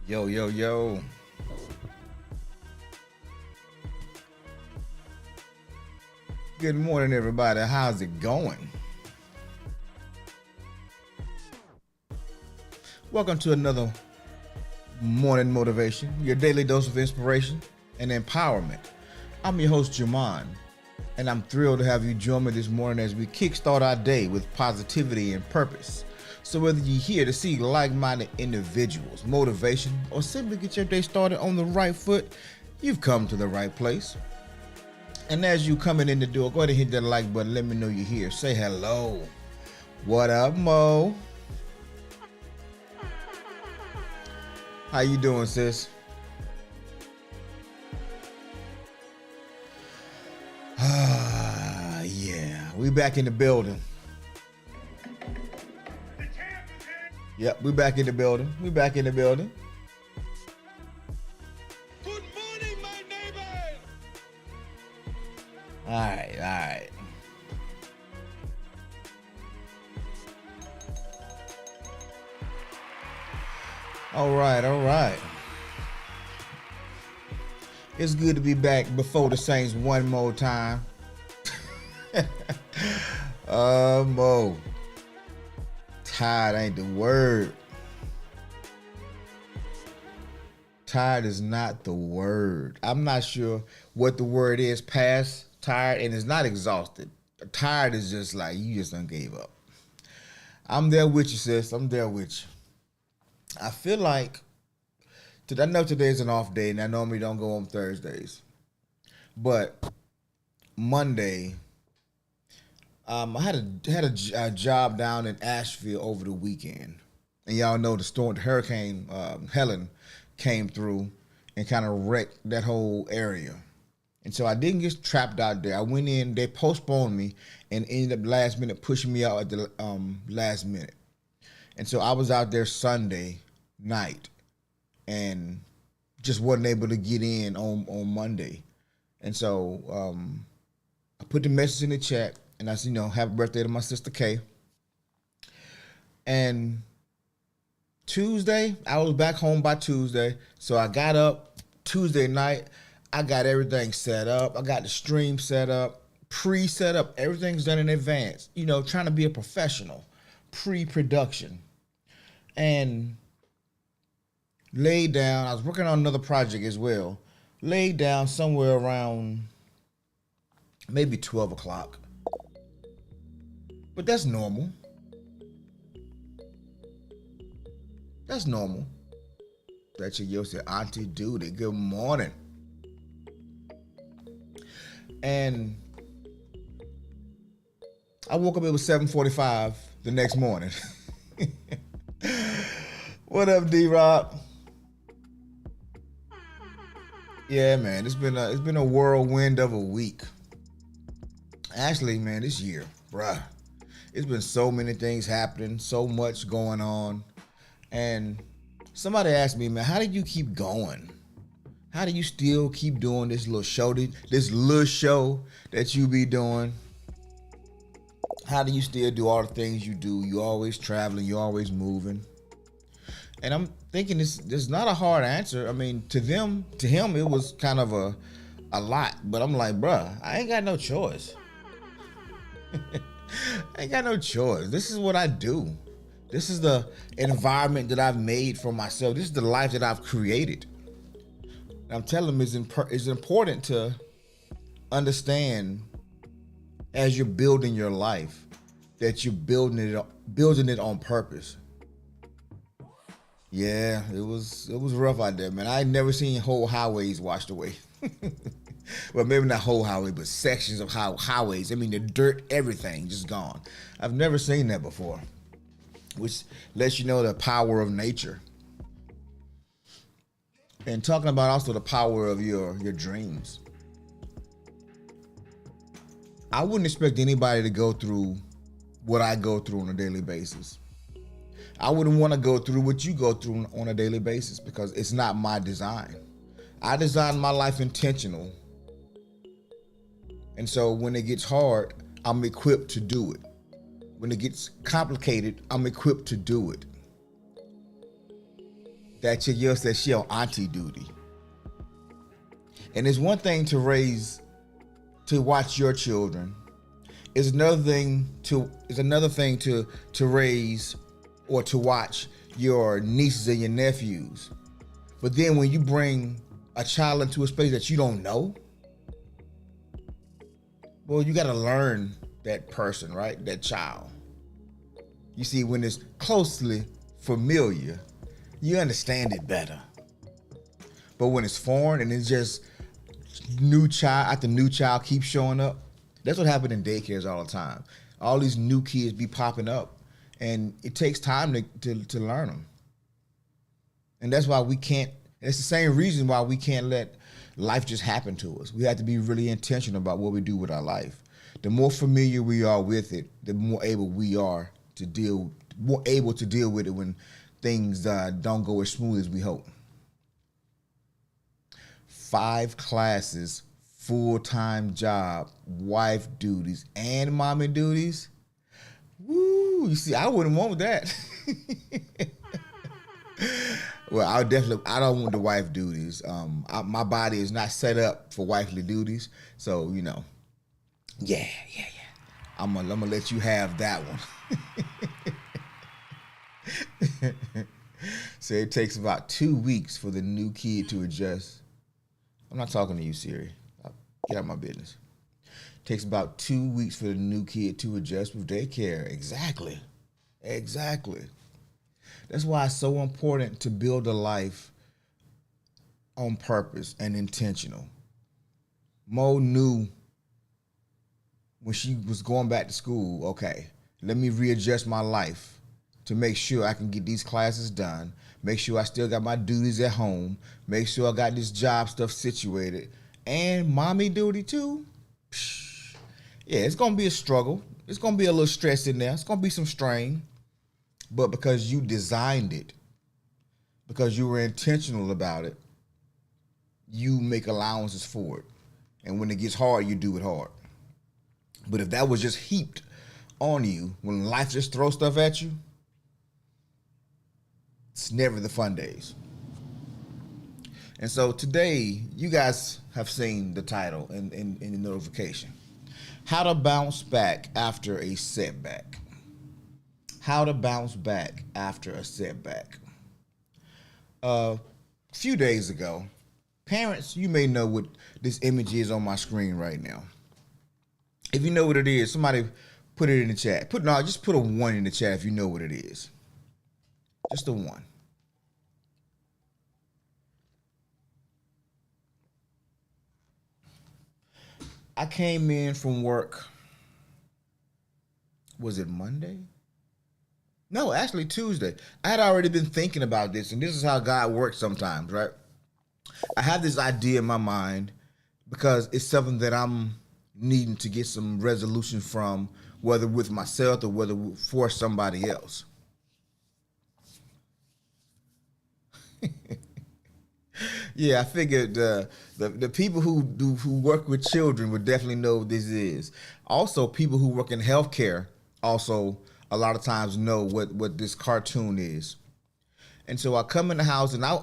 Yo, yo, yo. Good morning, everybody. How's it going? Welcome to another morning motivation, your daily dose of inspiration and empowerment. I'm your host, Jamon, and I'm thrilled to have you join me this morning as we kickstart our day with positivity and purpose. So whether you're here to see like-minded individuals, motivation, or simply get your day started on the right foot, you've come to the right place. And as you coming in the door, go ahead and hit that like button. Let me know you're here. Say hello. What up, Mo? How you doing, sis? Yeah, we back in the building. Yep, we back in the building. We back in the building. Good morning, my neighbor. All right, all right. All right, all right. It's good to be back before the Saints one more time. Mo. Tired ain't the word. Tired is not the word. I'm not sure what the word is past tired, and it's not exhausted. Tired is just like you just done gave up. I'm there with you, sis. I'm there with you. I feel like I know today's an off day, and I normally don't go on Thursdays, but Monday, I had a job down in Asheville over the weekend, and y'all know the hurricane Helen came through and kind of wrecked that whole area. And so I didn't get trapped out there. I went in, they postponed me, and ended up last minute pushing me out at the last minute. And so I was out there Sunday night and just wasn't able to get in on Monday. And so I put the message in the chat, and I said, happy birthday to my sister Kay. And Tuesday, I was back home by Tuesday. So I got up Tuesday night. I got everything set up. I got the stream set up, pre-set up. Everything's done in advance. Trying to be a professional, pre-production. And laid down. I was working on another project as well. Laid down somewhere around maybe 12 o'clock. But that's normal. That's normal. That's your said, Auntie Duty. Good morning. And I woke up, it was 7:45 the next morning. What up, D-Rock? Yeah, man, it's been a whirlwind of a week. Actually, man, this year, bruh, it's been so many things happening, so much going on. And somebody asked me, man, how do you keep going? How do you still keep doing this little show that you be doing? How do you still do all the things you do? You always traveling, you always moving. And I'm thinking this not a hard answer. I mean, to him, it was kind of a lot. But I'm like, bruh, I ain't got no choice. I ain't got no choice. This is what I do. This is the environment that I've made for myself. This is the life that I've created. And I'm telling them it's important to understand as you're building your life that you're building it on purpose. Yeah, it was rough out there, man. I ain't never seen whole highways washed away. Well, maybe not whole highway, but sections of highways. I mean, the dirt, everything just gone. I've never seen that before, which lets you know the power of nature. And talking about also the power of your dreams. I wouldn't expect anybody to go through what I go through on a daily basis. I wouldn't want to go through what you go through on a daily basis because it's not my design. I designed my life intentional. And so when it gets hard, I'm equipped to do it. When it gets complicated, I'm equipped to do it. That chick yells that she on auntie duty. And it's one thing to watch your children. It's another thing to raise or to watch your nieces and your nephews. But then when you bring a child into a space that you don't know, well, you got to learn that person, right? That child. You see, when it's closely familiar, you understand it better. But when it's foreign and it's just new child after new child keeps showing up, that's what happens in daycares all the time. All these new kids be popping up, and it takes time to learn them. And that's why we can't, it's the same reason why we can't let life just happen to us. We have to be really intentional about what we do with our life. The more familiar we are with it, the more able we are to deal with it when things don't go as smooth as we hope. 5 classes, full-time job, wife duties, and mommy duties. Woo! You see, I wouldn't want that. Well, I don't want the wife duties. My body is not set up for wifely duties, so yeah. I'm gonna let you have that one. So it takes about 2 weeks for the new kid to adjust. I'm not talking to you, Siri. Get out of my business. It takes about 2 weeks for the new kid to adjust with daycare. Exactly. That's why it's so important to build a life on purpose and intentional. Mo knew when she was going back to school, okay, let me readjust my life to make sure I can get these classes done, make sure I still got my duties at home, make sure I got this job stuff situated, and mommy duty too. Yeah, it's going to be a struggle. It's going to be a little stress in there. It's going to be some strain. But because you designed it, because you were intentional about it, you make allowances for it. And when it gets hard, you do it hard. But if that was just heaped on you, when life just throws stuff at you, it's never the fun days. And so today, you guys have seen the title in the notification. How to bounce back after a setback. How to bounce back after a setback. A few days ago, parents, you may know what this image is on my screen right now. If you know what it is, somebody put it in the chat. Just put a 1 in the chat if you know what it is. Just a 1. I came in from work. Was it Monday? No, actually Tuesday. I had already been thinking about this, and this is how God works sometimes, right? I have this idea in my mind because it's something that I'm needing to get some resolution from, whether with myself or whether for somebody else. Yeah, I figured the people who work with children would definitely know what this is. Also, people who work in healthcare also a lot of times know what this cartoon is. And so I come in the house, and I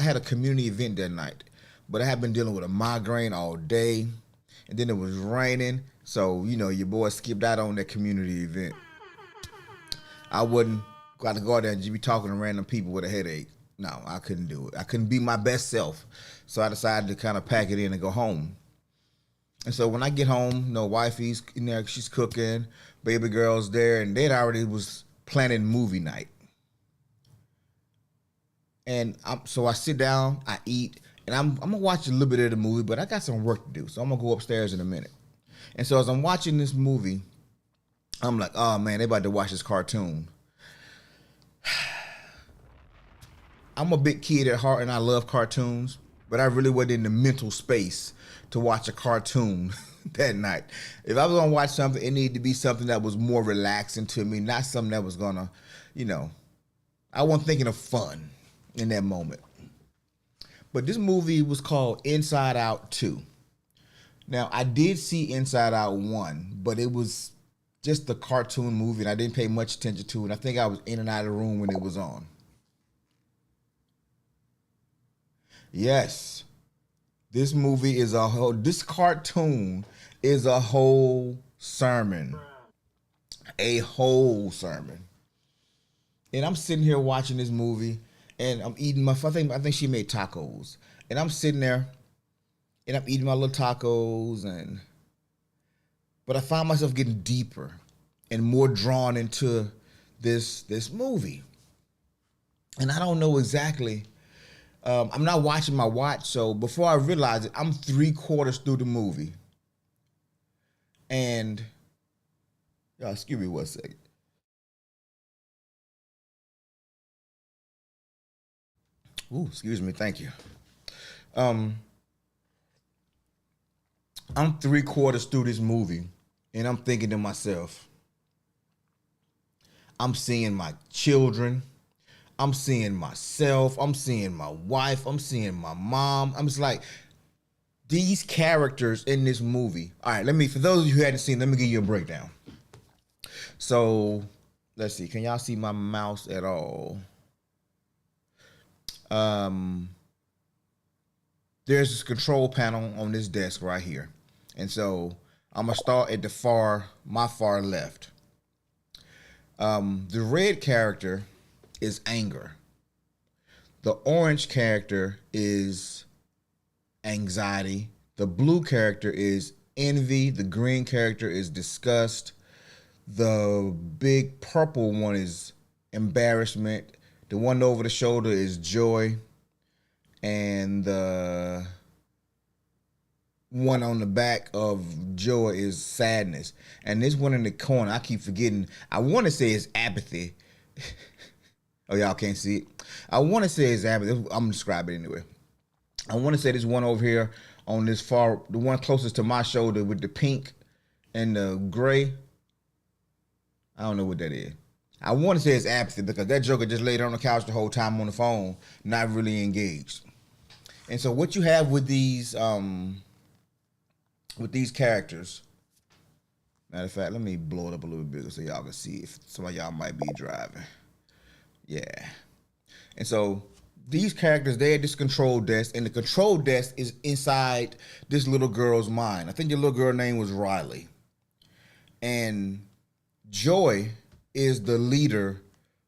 had a community event that night, but I had been dealing with a migraine all day, and then it was raining, so your boy skipped out on that community event. I wouldn't got to go out there and just be talking to random people with a headache. No, I couldn't do it. I couldn't be my best self, so I decided to kind of pack it in and go home. And so when I get home, wifey's in there, she's cooking, baby girl's there, and they'd already was planning movie night. And so I sit down, I eat, and I'm gonna watch a little bit of the movie, but I got some work to do, so I'm gonna go upstairs in a minute. And so as I'm watching this movie, I'm like, oh man, they about to watch this cartoon. I'm a big kid at heart, and I love cartoons, but I really wasn't in the mental space to watch a cartoon that night. If I was gonna watch something, it needed to be something that was more relaxing to me, not something that was gonna, I wasn't thinking of fun in that moment. But this movie was called Inside Out 2. Now, I did see Inside Out 1, but it was just a cartoon movie, and I didn't pay much attention to it. I think I was in and out of the room when it was on. Yes, this cartoon is a whole sermon. A whole sermon. And I'm sitting here watching this movie and I'm eating I think she made tacos. And I'm sitting there and I'm eating my little tacos and but I found myself getting deeper and more drawn into this movie. And I don't know exactly. I'm not watching my watch, so before I realize it, I'm 3/4 through the movie. And y'all, excuse me 1 second. Ooh, excuse me, thank you. Um, I'm 3/4 through this movie, and I'm thinking to myself, I'm seeing my children, I'm seeing myself, I'm seeing my wife, I'm seeing my mom. I'm just like, these characters in this movie. All right, for those of you who hadn't seen, let me give you a breakdown. So, let's see, can y'all see my mouse at all? Um, there's this control panel on this desk right here. And so I'm gonna start at my far left. The red character is anger. The orange character is anxiety. The blue character is envy. The green character is disgust. The big purple one is embarrassment. The one over the shoulder is joy. And the one on the back of joy is sadness. And this one in the corner, I keep forgetting. I want to say it's apathy. Oh, y'all can't see it. I want to say it's apathy. I'm going to describe it anyway. I want to say this one over here on this the one closest to my shoulder with the pink and the gray. I don't know what that is. I want to say it's apathy because that joker just laid on the couch the whole time on the phone, not really engaged. And so what you have with these characters. Matter of fact, let me blow it up a little bit so y'all can see if some of y'all might be driving. Yeah. And so these characters, they at this control desk, and the control desk is inside this little girl's mind. I think the little girl name was Riley. And Joy is the leader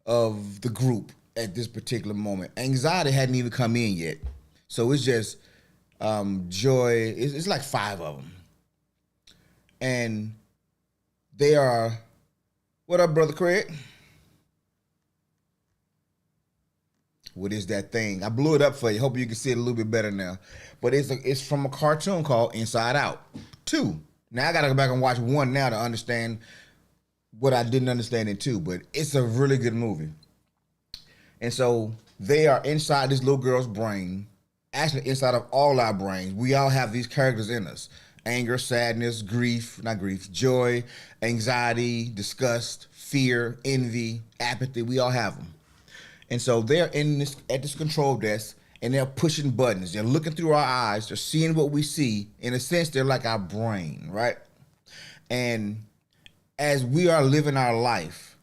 of the group at this particular moment. Anxiety hadn't even come in yet. So it's just Joy, it's like 5 of them. And they are, what up, Brother Craig? What is that thing? I blew it up for you. Hope you can see it a little bit better now. But it's from a cartoon called Inside Out 2. Now I gotta go back and watch 1 now to understand what I didn't understand in 2. But it's a really good movie. And so they are inside this little girl's brain. Actually, inside of all our brains. We all have these characters in us. Anger, sadness, joy, anxiety, disgust, fear, envy, apathy. We all have them. And so they're at this control desk and they're pushing buttons. They're looking through our eyes. They're seeing what we see. In a sense, they're like our brain, right? And as we are living our life,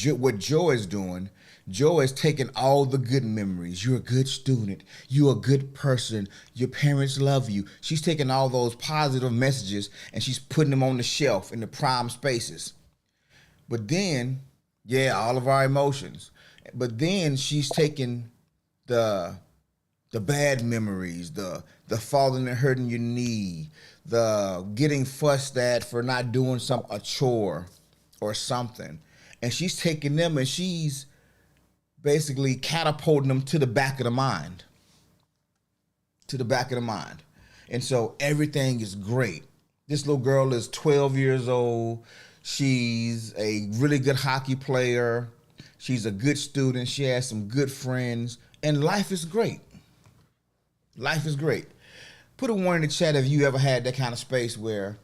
what Joy is doing, Joy is taking all the good memories. You're a good student. You're a good person. Your parents love you. She's taking all those positive messages and she's putting them on the shelf in the prime spaces. But then, all of our emotions. But then she's taking the bad memories, the falling and hurting your knee, the getting fussed at for not doing a chore or something. And she's taking them and she's basically catapulting them to the back of the mind. To the back of the mind. And so everything is great. This little girl is 12 years old. She's a really good hockey player. She's a good student. She has some good friends. And life is great. Life is great. Put a 1 in the chat if you ever had that kind of space where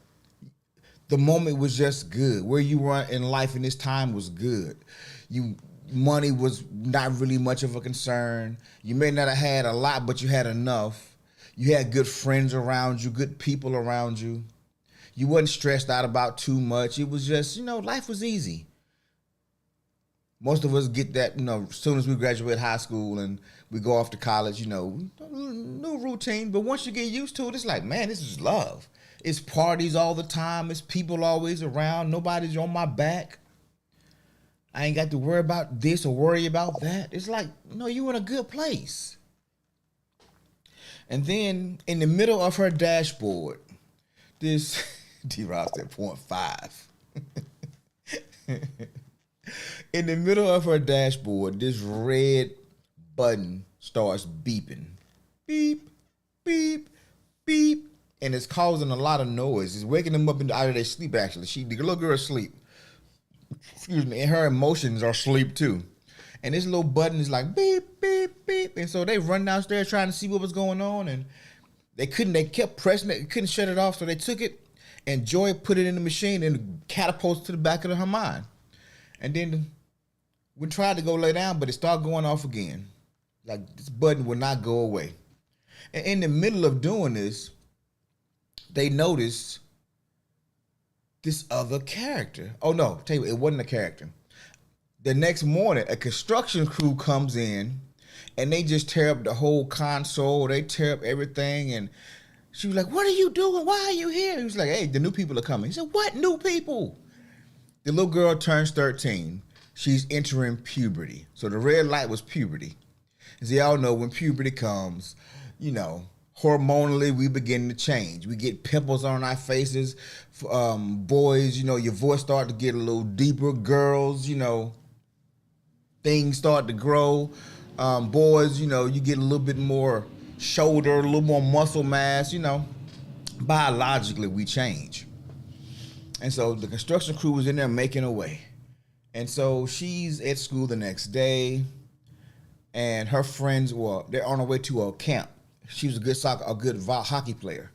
the moment was just good. Where you were in life in this time was good. Money was not really much of a concern. You may not have had a lot, but you had enough. You had good friends around you, good people around you. You wasn't stressed out about too much. It was just, life was easy. Most of us get that, as soon as we graduate high school and we go off to college, new routine. But once you get used to it, it's like, man, this is love. It's parties all the time. It's people always around. Nobody's on my back. I ain't got to worry about this or worry about that. It's like, no, you're in a good place. And then in the middle of her dashboard, this D-Ross said 0.5. In the middle of her dashboard, this red button starts beeping. Beep, beep, beep. And it's causing a lot of noise. It's waking them up out of their sleep, actually. The little girl's asleep. Excuse me. And her emotions are asleep, too. And this little button is like beep, beep, beep. And so they run downstairs trying to see what was going on. And they kept pressing it. Couldn't shut it off. So they took it. And Joy put it in the machine and catapulted to the back of her mind. And then we tried to go lay down, but it started going off again. Like this button would not go away. And in the middle of doing this, they noticed this other character. Oh no, tell you what, it wasn't a character. The next morning, a construction crew comes in and they just tear up the whole console. They tear up everything. And she was like, "What are you doing? Why are you here?" He was like, "Hey, the new people are coming." He said, "What new people?" The little girl turns 13. She's entering puberty. So the red light was puberty. As y'all know, when puberty comes, hormonally we begin to change. We get pimples on our faces. Boys, your voice start to get a little deeper. Girls, things start to grow. Boys, you get a little bit more shoulder, a little more muscle mass. Biologically we change. And so the construction crew was in there making her way. And so she's at school the next day, and her friends, they're on her way to a camp. She was a good hockey player.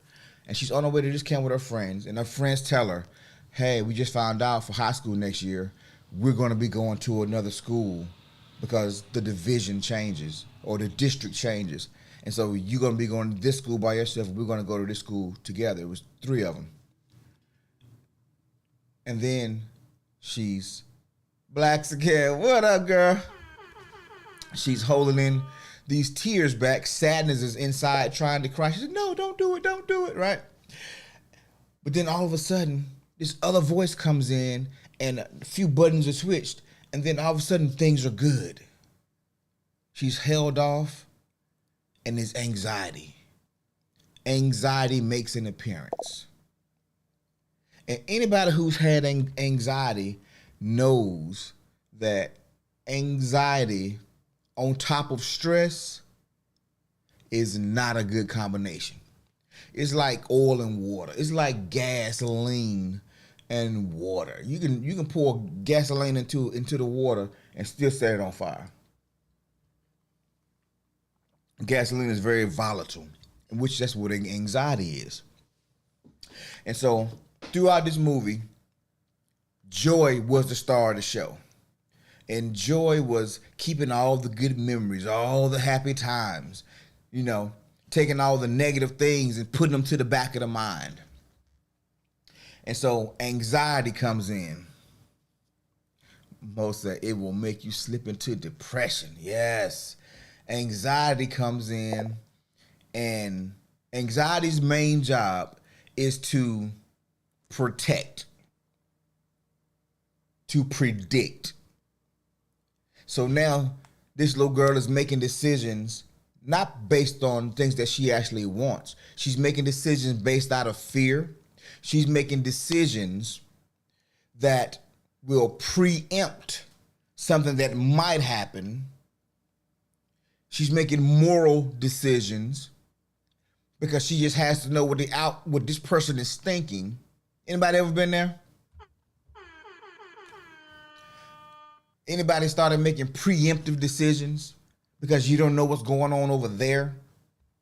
And she's on her way to this camp with her friends, and her friends tell her, "Hey, we just found out for high school next year, we're going to be going to another school because the division changes or the district changes. And so you're going to be going to this school by yourself, and we're going to go to this school together." It was 3 of them. And then she's Black again. What up, girl? She's holding in these tears back. Sadness is inside trying to cry. She said, "No, don't do it, right?" But then all of a sudden, this other voice comes in and a few buttons are switched. And then all of a sudden, things are good. She's held off and there's anxiety. Anxiety makes an appearance. And anybody who's had anxiety knows that anxiety on top of stress is not a good combination. It's like oil and water. It's like gasoline and water. You can pour gasoline into the water and still set it on fire. Gasoline is very volatile, which that's what anxiety is. And so throughout this movie, Joy was the star of the show. And Joy was keeping all the good memories, all the happy times, taking all the negative things and putting them to the back of the mind. And so anxiety comes in. Most of it will make you slip into depression. Yes. Anxiety comes in, and anxiety's main job is to protect, to predict. So now this little girl is making decisions not based on things that she actually wants. She's making decisions based out of fear. She's making decisions that will preempt something that might happen. She's making moral decisions because she just has to know what this person is thinking. Anybody ever been there? Anybody started making preemptive decisions because you don't know what's going on over there,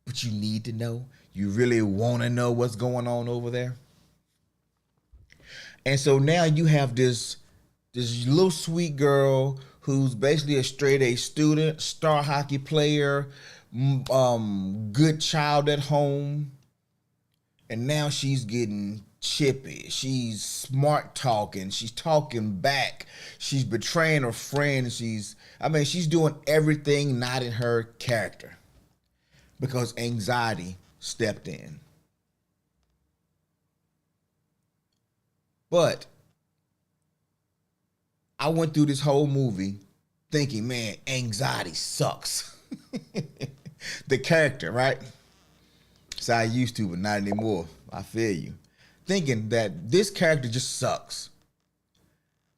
but you need to know? You really want to know what's going on over there? And so now you have this little sweet girl who's basically a straight A student, star hockey player, good child at home, and now she's getting chippy. She's smart talking. She's talking back. She's betraying her friend. She's doing everything not in her character because anxiety stepped in. But I went through this whole movie thinking, man, anxiety sucks. The character, right? So I used to, but not anymore. I feel you. Thinking that this character just sucks.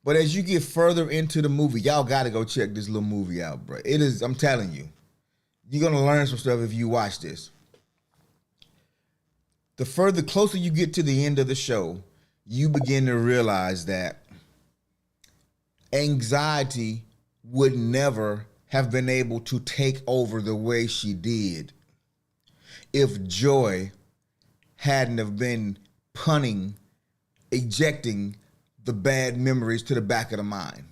But as you get further into the movie, y'all gotta go check this little movie out, bro. It is, I'm telling you, you're gonna learn some stuff if you watch this. Closer you get to the end of the show, you begin to realize that anxiety would never have been able to take over the way she did if Joy hadn't have been punning, ejecting the bad memories to the back of the mind.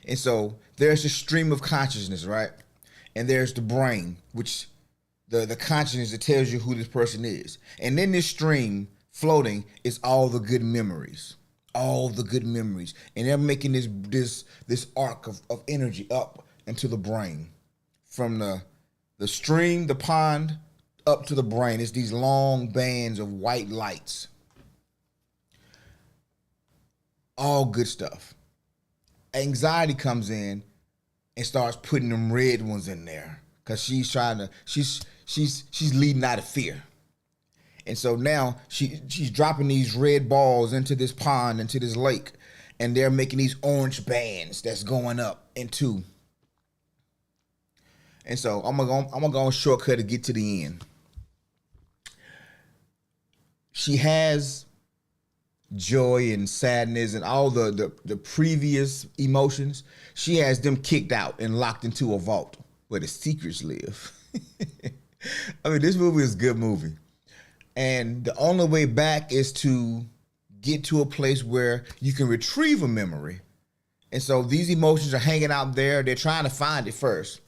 And so there's a stream of consciousness, right? And there's the brain, which the consciousness that tells you who this person is. And in this stream floating is all the good memories. All the good memories. And they're making this arc of energy up into the brain. From the stream, the pond, up to the brain. It's these long bands of white lights. All good stuff. Anxiety comes in and starts putting them red ones in there because she's leading out of fear. And so now she's dropping these red balls into this pond, into this lake, and they're making these orange bands that's going up into. And so I'm gonna go on shortcut to get to the end. She has joy and sadness and all the previous emotions. She has them kicked out and locked into a vault where the secrets live. I mean, this movie is a good movie. And the only way back is to get to a place where you can retrieve a memory. And so these emotions are hanging out there. They're trying to find it first,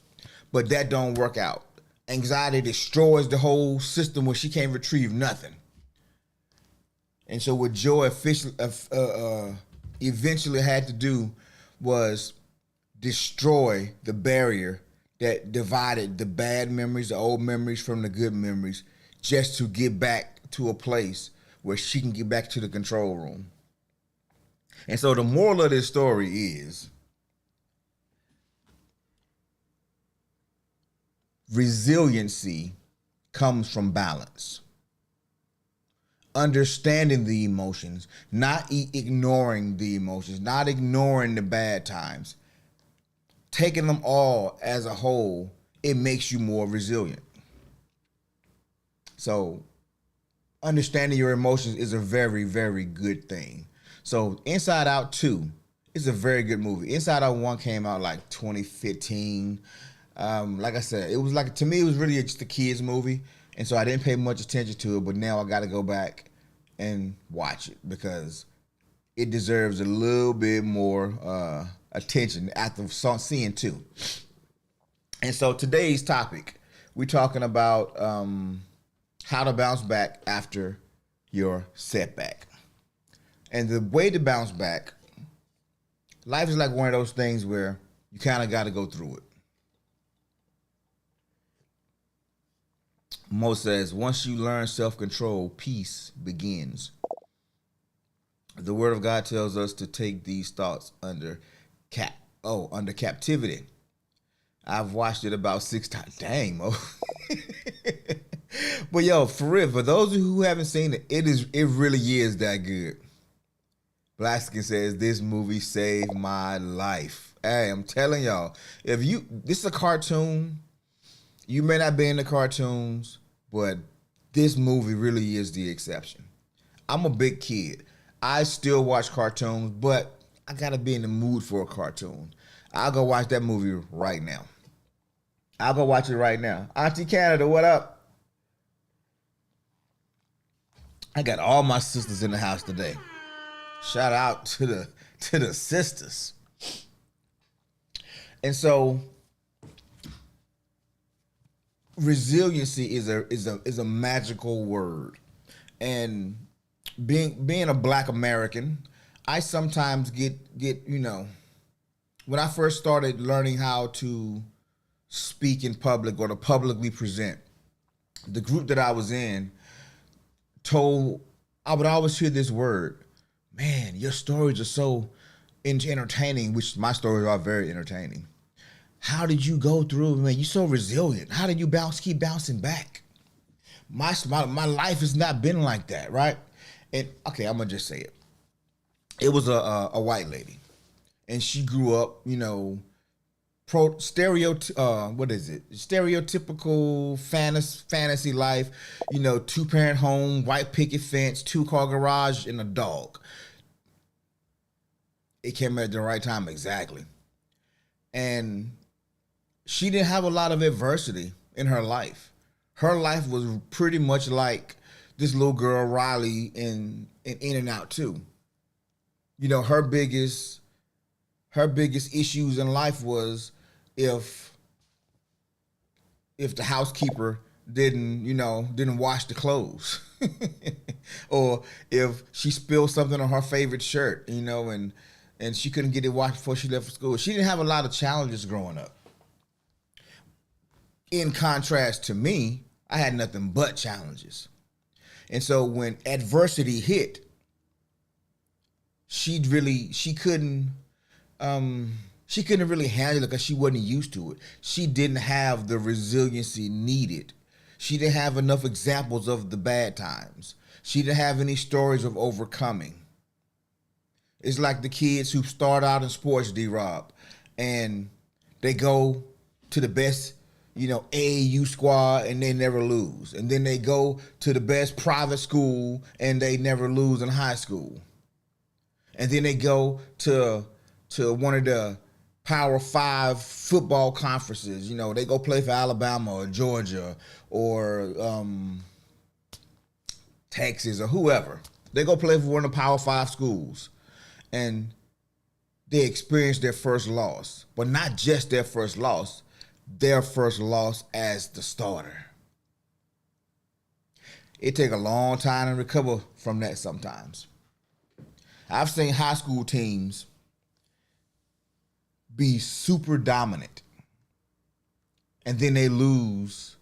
but that don't work out. Anxiety destroys the whole system where she can't retrieve nothing. And so what Joy eventually had to do was destroy the barrier that divided the bad memories, the old memories from the good memories, just to get back to a place where she can get back to the control room. And so the moral of this story is resiliency comes from balance. Understanding the emotions, not ignoring the emotions, not ignoring the bad times. Taking them all as a whole, it makes you more resilient. So understanding your emotions is a very, very good thing. So Inside Out 2 is a very good movie. Inside Out 1 came out like 2015. Like I said, it was like, to me, it was really just a kid's movie. And so I didn't pay much attention to it, but now I got to go back and watch it because it deserves a little bit more attention after seeing 2. And so today's topic, we're talking about how to bounce back after your setback. And the way to bounce back, life is like one of those things where you kind of got to go through it. Mo says, once you learn self-control, peace begins. The word of God tells us to take these thoughts under captivity. I've watched it about 6 times. Dang, Mo. But yo, for real, for those of you who haven't seen it, it really is that good. Blackskin says, this movie saved my life. Hey, I'm telling y'all, this is a cartoon. You may not be into cartoons, but this movie really is the exception. I'm a big kid. I still watch cartoons, but I gotta be in the mood for a cartoon. I'll go watch that movie right now. I'll go watch it right now. Auntie Canada, what up? I got all my sisters in the house today. Shout out to the sisters. And so resiliency is a magical word. And being a Black American, I sometimes get when I first started learning how to speak in public or to publicly present, the group that I was in told I would always hear this word, man, your stories are so entertaining, which my stories are very entertaining. How did you go through, man? You're so resilient. How did you keep bouncing back? My life has not been like that, right? And okay, I'm gonna just say it. It was a white lady, and she grew up, what is it? Stereotypical fantasy life, 2-parent home, white picket fence, 2-car garage, and a dog. It came at the right time exactly, and she didn't have a lot of adversity in her life. Her life was pretty much like this little girl Riley in In and Out too. Her biggest issues in life was if the housekeeper didn't wash the clothes, or if she spilled something on her favorite shirt, and she couldn't get it washed before she left for school. She didn't have a lot of challenges growing up. In contrast to me, I had nothing but challenges. And so when adversity hit, she couldn't really handle it because she wasn't used to it. She didn't have the resiliency needed. She didn't have enough examples of the bad times. She didn't have any stories of overcoming. It's like the kids who start out in sports, D-Rob, and they go to the best, AAU squad and they never lose. And then they go to the best private school and they never lose in high school. And then they go to one of the Power 5 football conferences. They go play for Alabama or Georgia or Texas or whoever. They go play for one of the Power 5 schools. And they experience their first loss. But not just their first loss as the starter. It take a long time to recover from that sometimes. I've seen high school teams be super dominant, and then they lose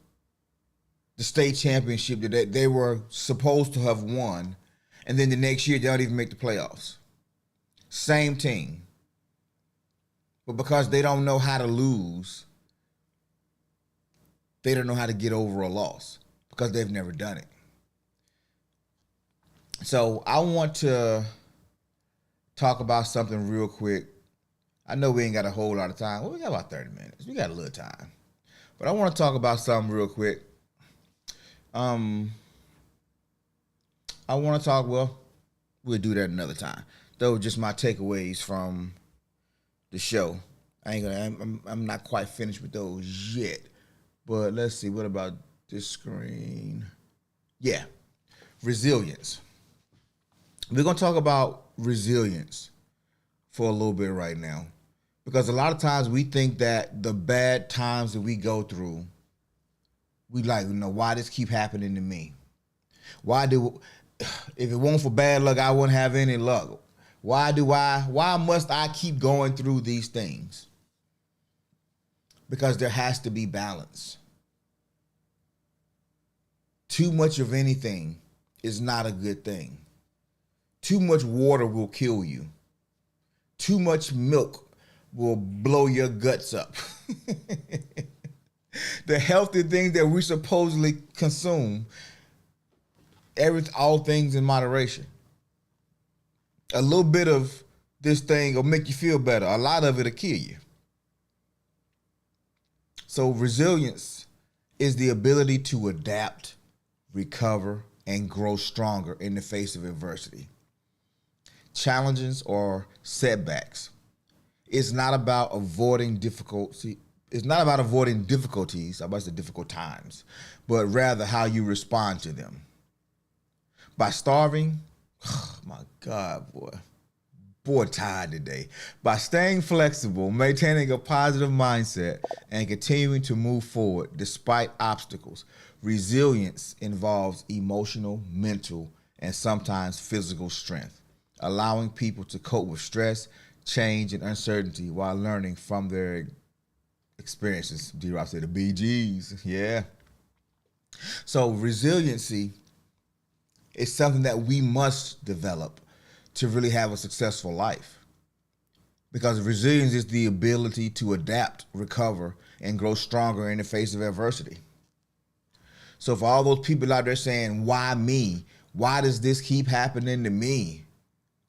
the state championship that they were supposed to have won, and then the next year they don't even make the playoffs. Same team. But because they don't know how to lose, they don't know how to get over a loss because they've never done it. So I want to talk about something real quick. I know we ain't got a whole lot of time. Well, we got about 30 minutes. We got a little time. But I want to talk about something real quick. I want to talk, we'll do that another time. Those are just my takeaways from the show. I'm not quite finished with those yet. But let's see, what about this screen? Yeah, resilience. We're going to talk about resilience for a little bit right now. Because a lot of times we think that the bad times that we go through, we why this keep happening to me? If it weren't for bad luck, I wouldn't have any luck. Why must I keep going through these things? Because there has to be balance. Too much of anything is not a good thing. Too much water will kill you. Too much milk will blow your guts up. The healthy things that we supposedly consume, all things in moderation. A little bit of this thing will make you feel better. A lot of it will kill you. So resilience is the ability to adapt, recover, and grow stronger in the face of adversity. Challenges or setbacks. It's not about avoiding difficulty. It's not about avoiding difficulties, I must say difficult times, but rather how you respond to them. By starving, oh my God, boy, tired today. By staying flexible, maintaining a positive mindset, and continuing to move forward despite obstacles. Resilience involves emotional, mental, and sometimes physical strength, allowing people to cope with stress, change, and uncertainty while learning from their experiences. D-Rob said the BGs. Yeah. So resiliency is something that we must develop to really have a successful life. Because resilience is the ability to adapt, recover, and grow stronger in the face of adversity. So for all those people out there saying, why me? Why does this keep happening to me?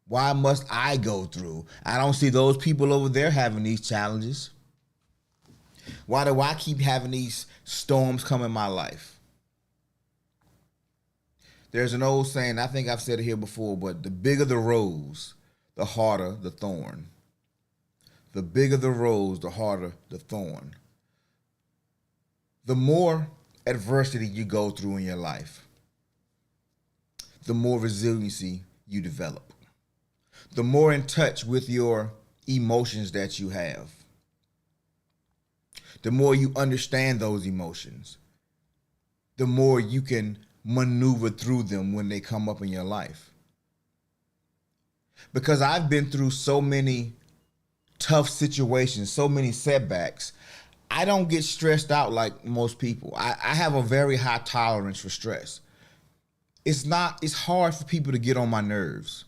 Why must I go through? I don't see those people over there having these challenges. Why do I keep having these storms come in my life? There's an old saying, I think I've said it here before, but the bigger the rose, the harder the thorn. The bigger the rose, the harder the thorn. The more adversity you go through in your life, the more resiliency you develop. The more in touch with your emotions that you have, the more you understand those emotions, the more you can maneuver through them when they come up in your life. Because I've been through so many tough situations, so many setbacks, I don't get stressed out like most people. I have a very high tolerance for stress. It's hard for people to get on my nerves.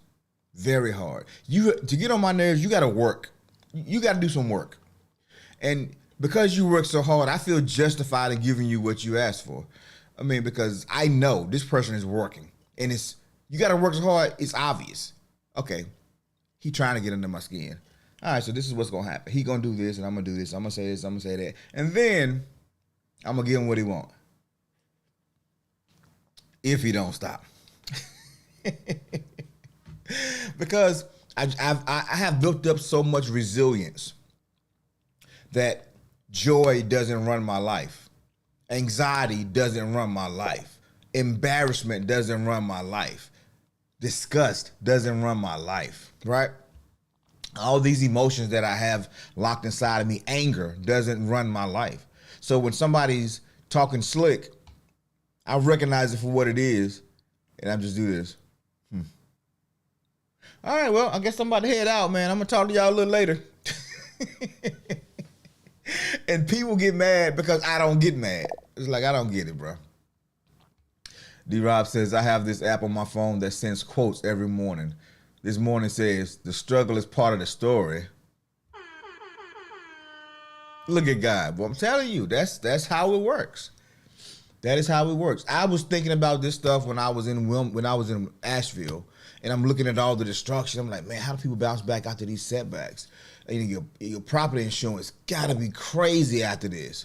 Very hard. To get on my nerves, you gotta work. You gotta do some work. And because you work so hard, I feel justified in giving you what you asked for. I mean, because I know this person is working. And you gotta work so hard, it's obvious. Okay, he trying to get under my skin. All right, so this is what's gonna happen. He gonna do this, and I'm gonna do this. I'm gonna say this, I'm gonna say that. And then I'm gonna give him what he want. If he don't stop. Because I have built up so much resilience that joy doesn't run my life. Anxiety doesn't run my life. Embarrassment doesn't run my life. Disgust doesn't run my life, right? All these emotions that I have locked inside of me, anger doesn't run my life. So when somebody's talking slick, I recognize it for what it is, and I just do this. All right, well, I guess I'm about to head out, man. I'm going to talk to y'all a little later. And people get mad because I don't get mad. It's like, I don't get it, bro. D-Rob says, I have this app on my phone that sends quotes every morning. This morning says, the struggle is part of the story. Look at God. Well, I'm telling you, that's how it works. That is how it works. I was thinking about this stuff when I was in Asheville, and I'm looking at all the destruction. I'm like, man, how do people bounce back after these setbacks? And your property insurance gotta be crazy after this.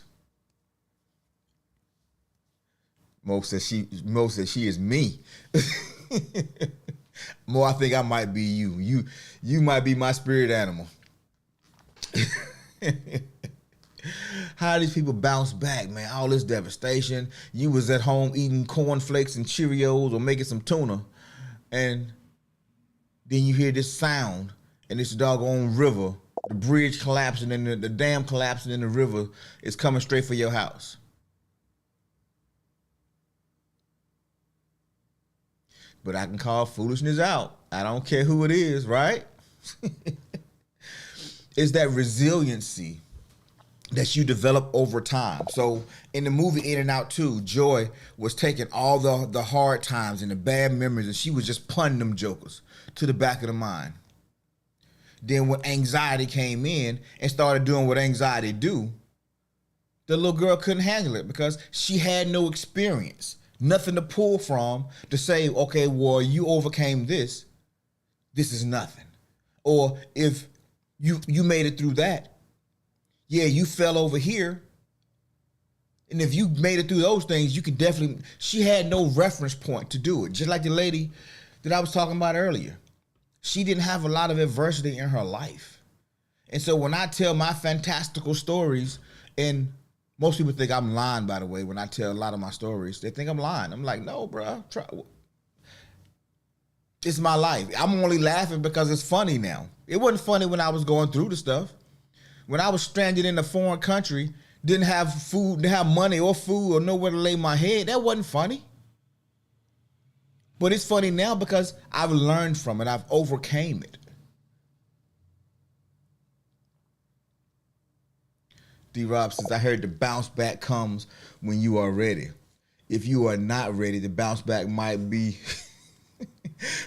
Mo says she is me. Mo, I think I might be you. You might be my spirit animal. How do these people bounce back, man? All this devastation. You was at home eating cornflakes and Cheerios or making some tuna, and then you hear this sound, and this doggone river, the bridge collapsing and the dam collapsing in the river is coming straight for your house. But I can call foolishness out. I don't care who it is, right? It's that resiliency that you develop over time. So in the movie In and Out 2, Joy was taking all the hard times and the bad memories, and she was just punting them jokers to the back of the mind. Then when anxiety came in and started doing what anxiety do, the little girl couldn't handle it because she had no experience, nothing to pull from to say, okay, well, you overcame this. This is nothing. Or if you made it through that, yeah, you fell over here. And if you made it through those things, you could definitely, she had no reference point to do it. Just like the lady that I was talking about earlier. She didn't have a lot of adversity in her life. And so when I tell my fantastical stories, and most people think I'm lying, by the way, when I tell a lot of my stories, they think I'm lying. I'm like, no, bro, it's my life. I'm only laughing because it's funny now. It wasn't funny when I was going through the stuff. When I was stranded in a foreign country, didn't have food, didn't have money or food or nowhere to lay my head, that wasn't funny. But it's funny now because I've learned from it. I've overcame it. D-Rob says, I heard the bounce back comes when you are ready. If you are not ready, the bounce back might be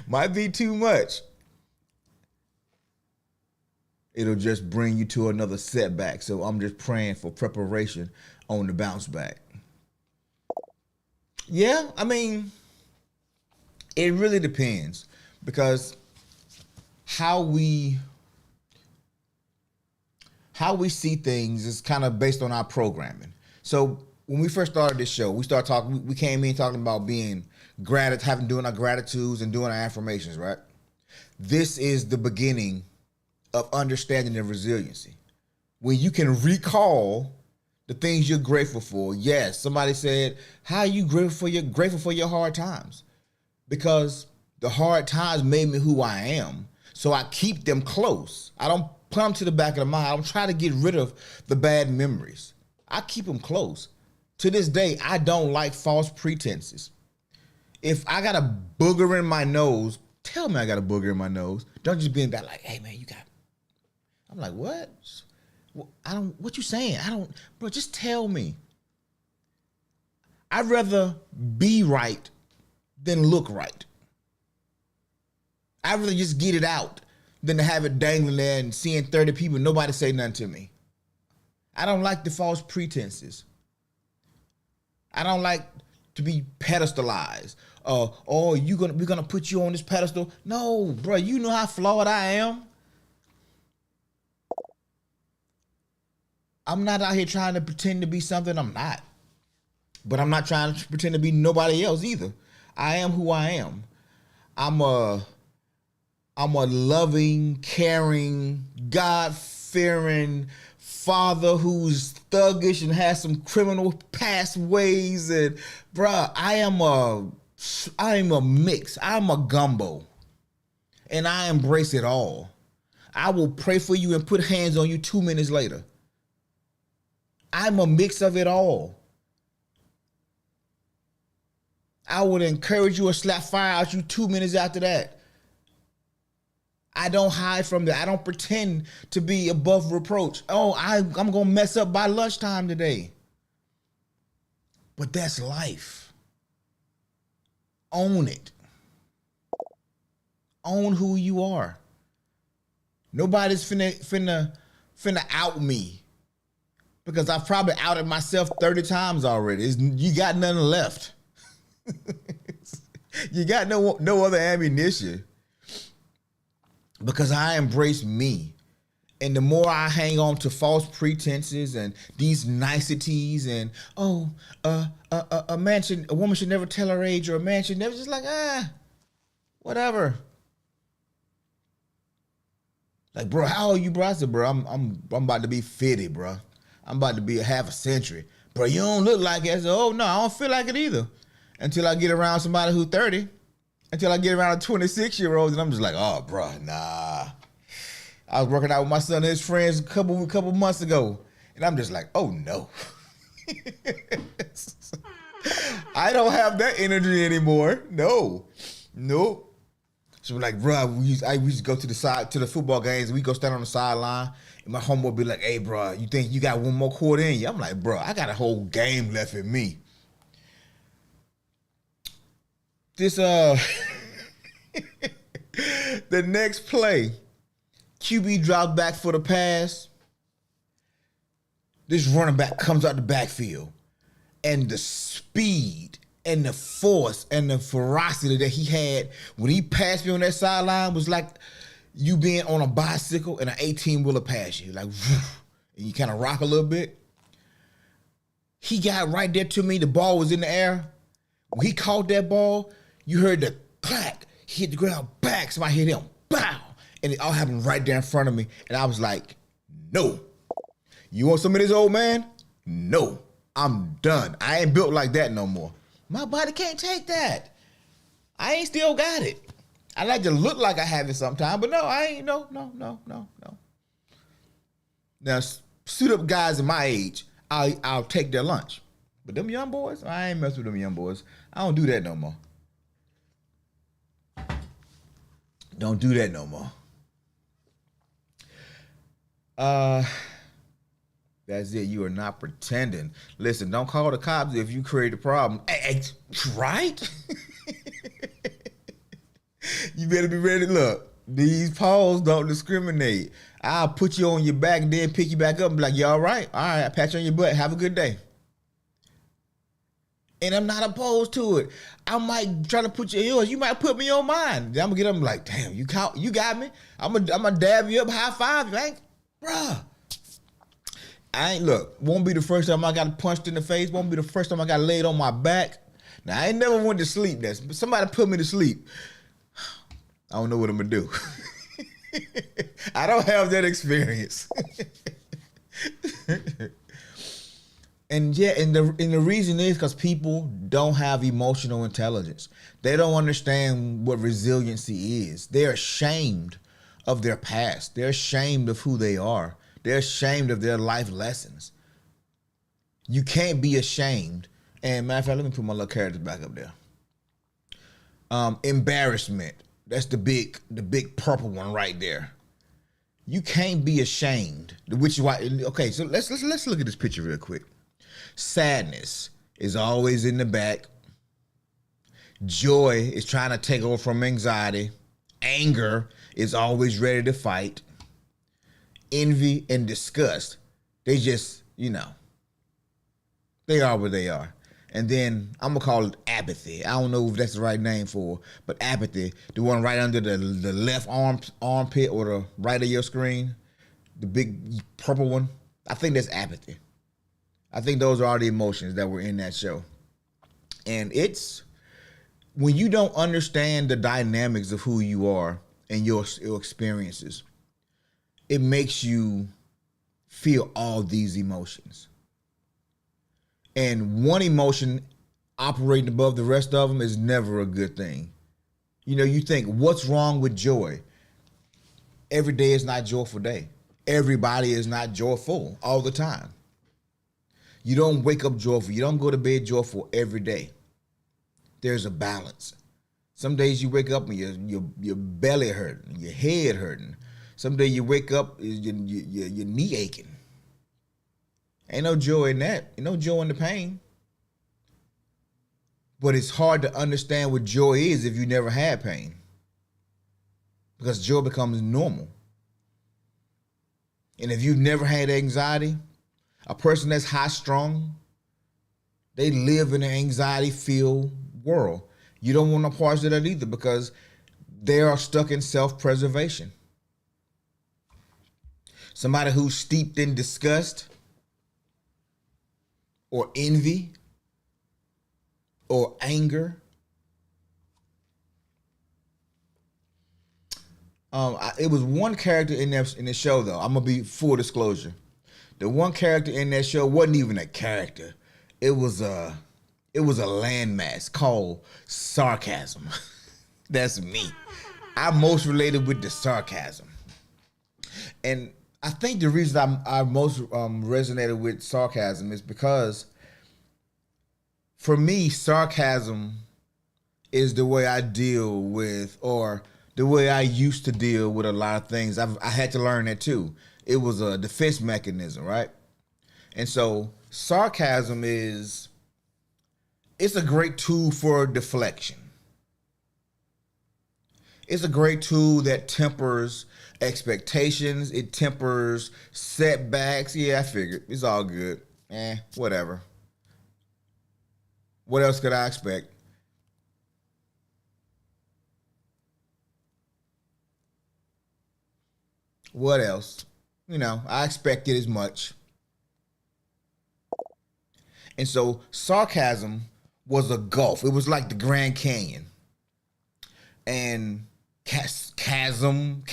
might be too much. It'll just bring you to another setback. So I'm just praying for preparation on the bounce back. Yeah, I mean, it really depends because how we see things is kind of based on our programming. So when we first started this show, we came in talking about doing our gratitudes and doing our affirmations, right? This is the beginning of understanding the resiliency. When you can recall the things you're grateful for. Yes, somebody said, how are you grateful for your hard times? Because the hard times made me who I am. So I keep them close. I don't put them to the back of the mind. I don't try to get rid of the bad memories. I keep them close. To this day, I don't like false pretenses. If I got a booger in my nose, tell me I got a booger in my nose. Don't just be in that like, hey man, you got. I'm like, what? What you saying? Bro, just tell me. I'd rather be right than look right. I'd rather just get it out than to have it dangling there and seeing 30 people, nobody say nothing to me. I don't like the false pretenses. I don't like to be pedestalized. We're gonna put you on this pedestal. No, bro, you know how flawed I am. I'm not out here trying to pretend to be something I'm not. But I'm not trying to pretend to be nobody else either. I am who I am. I'm a loving, caring, God-fearing father who's thuggish and has some criminal past ways. And bruh, I am a mix. I'm a gumbo. And I embrace it all. I will pray for you and put hands on you 2 minutes later. I'm a mix of it all. I would encourage you or slap fire out you 2 minutes after that. I don't hide from that. I don't pretend to be above reproach. Oh, I'm going to mess up by lunchtime today. But that's life. Own it. Own who you are. Nobody's finna out me. Because I've probably outed myself 30 times already. You got nothing left. You got no other ammunition. Because I embrace me. And the more I hang on to false pretenses and these niceties and, a woman should never tell her age, or a man should never, just like, whatever. Like, bro, how old are you, bro? I said, bro, I'm about to be 50, bro. I'm about to be a half a century. Bro, you don't look like it. I said, oh, no, I don't feel like it either. Until I get around somebody who's 30. Until I get around a 26-year-old, and I'm just like, oh, bro, nah. I was working out with my son and his friends a couple months ago. And I'm just like, oh, no. I don't have that energy anymore. No. Nope. So we're like, bro, we used to go to the football games, and we go stand on the sideline, and my homeboy would be like, hey, bro, you think you got one more quarter in you? I'm like, bro, I got a whole game left in me. This, the next play, QB drops back for the pass. This running back comes out the backfield, and the speed and the force and the ferocity that he had when he passed me on that sideline was like you being on a bicycle and an 18-wheeler pass you, like, and you kind of rock a little bit. He got right there to me. The ball was in the air. When he caught that ball, you heard the clack. He hit the ground, back. Somebody hit him, bow. And it all happened right there in front of me. And I was like, no. You want some of this, old man? No. I'm done. I ain't built like that no more. My body can't take that. I ain't still got it. I like to look like I have it sometime, but no, I ain't. No. Now, suit up guys in my age, I'll take their lunch. But them young boys, I ain't mess with them young boys. I don't do that no more. Don't do that no more. Uh, that's it. You are not pretending. Listen, don't call the cops if you create a problem. Hey, right? You better be ready. Look, these paws don't discriminate. I'll put you on your back and then pick you back up and be like, you all right? All right, I pat you on your butt. Have a good day. And I'm not opposed to it. I might try to put you in yours. You might put me on mine. Then I'm gonna get them like, damn, you got me. I'm gonna dab you up, high five you, like, bruh. Won't be the first time I got punched in the face. Won't be the first time I got laid on my back. Now I ain't never went to sleep. Somebody put me to sleep. I don't know what I'm gonna do. I don't have that experience. And the reason is because people don't have emotional intelligence. They don't understand what resiliency is. They're ashamed of their past. They're ashamed of who they are. They're ashamed of their life lessons. You can't be ashamed. And matter of fact, let me put my little characters back up there. Embarrassment. That's the big purple one right there. You can't be ashamed. Which is why. Okay, so let's look at this picture real quick. Sadness is always in the back. Joy is trying to take over from anxiety. Anger is always ready to fight. Envy and disgust, they just, they are what they are. And then I'm gonna call it apathy. I don't know if that's the right name for it, but apathy, the one right under the left armpit or the right of your screen, the big purple one. I think that's apathy. I think those are all the emotions that were in that show. And it's when you don't understand the dynamics of who you are and your experiences, it makes you feel all these emotions. And one emotion operating above the rest of them is never a good thing. You think, what's wrong with joy? Every day is not a joyful day. Everybody is not joyful all the time. You don't wake up joyful. You don't go to bed joyful every day. There's a balance. Some days you wake up and your belly hurting, your head hurting. Some day you wake up, your knee aching. Ain't no joy in that. Ain't no joy in the pain. But it's hard to understand what joy is if you never had pain. Because joy becomes normal. And if you've never had anxiety, a person that's high strung, they live in an anxiety-filled world. You don't want no parts of that either because they are stuck in self-preservation. Somebody who's steeped in disgust or envy or anger. It was one character in the show though. I'm gonna be full disclosure. The one character in that show wasn't even a character. It was a landmass called sarcasm. That's me. I most related with the sarcasm. And I think the reason I most resonated with sarcasm is because for me, sarcasm is the way I deal with, or the way I used to deal with a lot of things. I had to learn that too. It was a defense mechanism, right? And so sarcasm it's a great tool for deflection. It's a great tool that tempers expectations. It tempers setbacks. Yeah, I figured. It's all good. Whatever. What else could I expect? What else? I expected as much. And so sarcasm was a gulf. It was like the Grand Canyon. And chasm,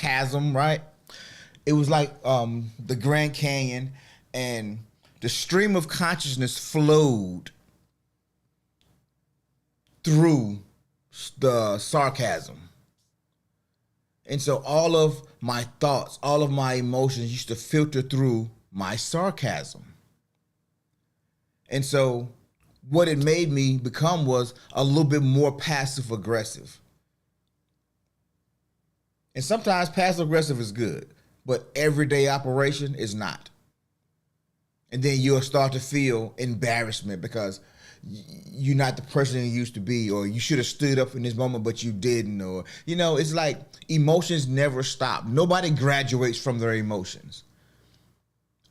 right? It was like the Grand Canyon, and the stream of consciousness flowed through the sarcasm. And so all of my thoughts, all of my emotions used to filter through my sarcasm. And so what it made me become was a little bit more passive aggressive. And sometimes passive aggressive is good, but everyday operation is not. And then you'll start to feel embarrassment because you're not the person you used to be, or you should have stood up in this moment but you didn't, or it's like emotions never stop. Nobody graduates from their emotions.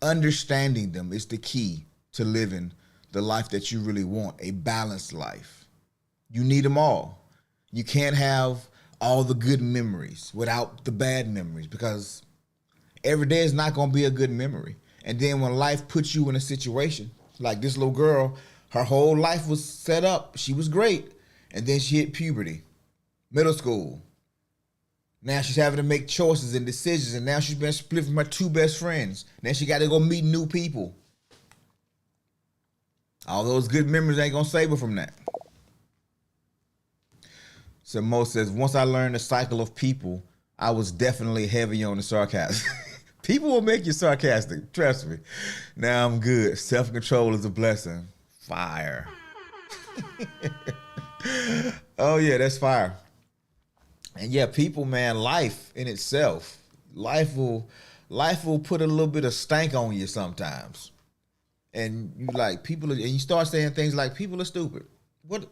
Understanding them is the key to living the life that you really want, a balanced life. You need them all. You can't have all the good memories without the bad memories, because every day is not going to be a good memory. And then when life puts you in a situation, like this little girl, her whole life was set up. She was great. And then she hit puberty, middle school. Now she's having to make choices and decisions. And now she's been split from her two best friends. Now she got to go meet new people. All those good memories ain't going to save her from that. So Mo says, once I learned the cycle of people, I was definitely heavy on the sarcasm. People will make you sarcastic, trust me. Now I'm good. Self-control is a blessing. Fire. Oh yeah, that's fire. And yeah, people, man, life in itself, life will put a little bit of stank on you sometimes. And you like people, and you start saying things like people are stupid. What?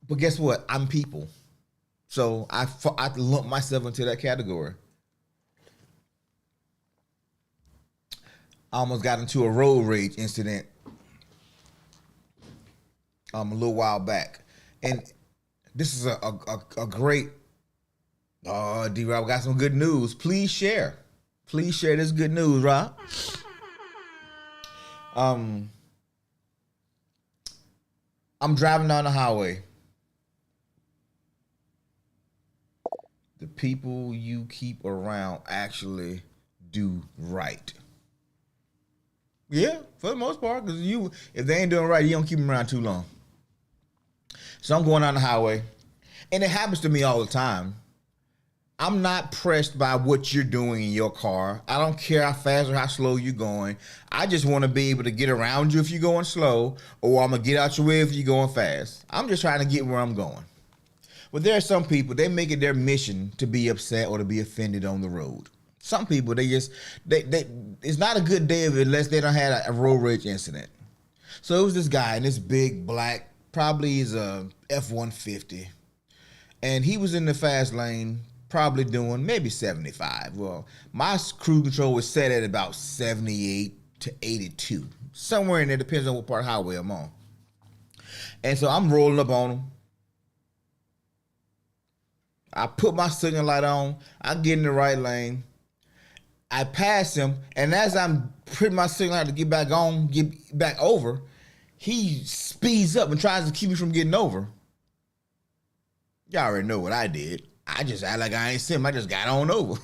But guess what? I'm people. So I lump myself into that category. I almost got into a road rage incident a little while back. And this is a great, D-Rob, got some good news. Please share. Please share this good news, Rob. I'm driving down the highway. The people you keep around actually do right. Yeah, for the most part, because if they ain't doing right, you don't keep them around too long. So I'm going down the highway, and it happens to me all the time. I'm not pressed by what you're doing in your car. I don't care how fast or how slow you're going. I just want to be able to get around you if you're going slow, or I'm going to get out your way if you're going fast. I'm just trying to get where I'm going. But there are some people, they make it their mission to be upset or to be offended on the road. Some people, it's not a good day of it unless they don't have a road rage incident. So it was this guy in this big black, probably is a F-150. And he was in the fast lane, probably doing maybe 75. Well, my cruise control was set at about 78 to 82. Somewhere in there, depends on what part of the highway I'm on. And so I'm rolling up on him. I put my signal light on. I get in the right lane. I pass him, and as I'm putting my signal light to get back on, get back over, he speeds up and tries to keep me from getting over. Y'all already know what I did. I just act like I ain't seen him. I just got on over.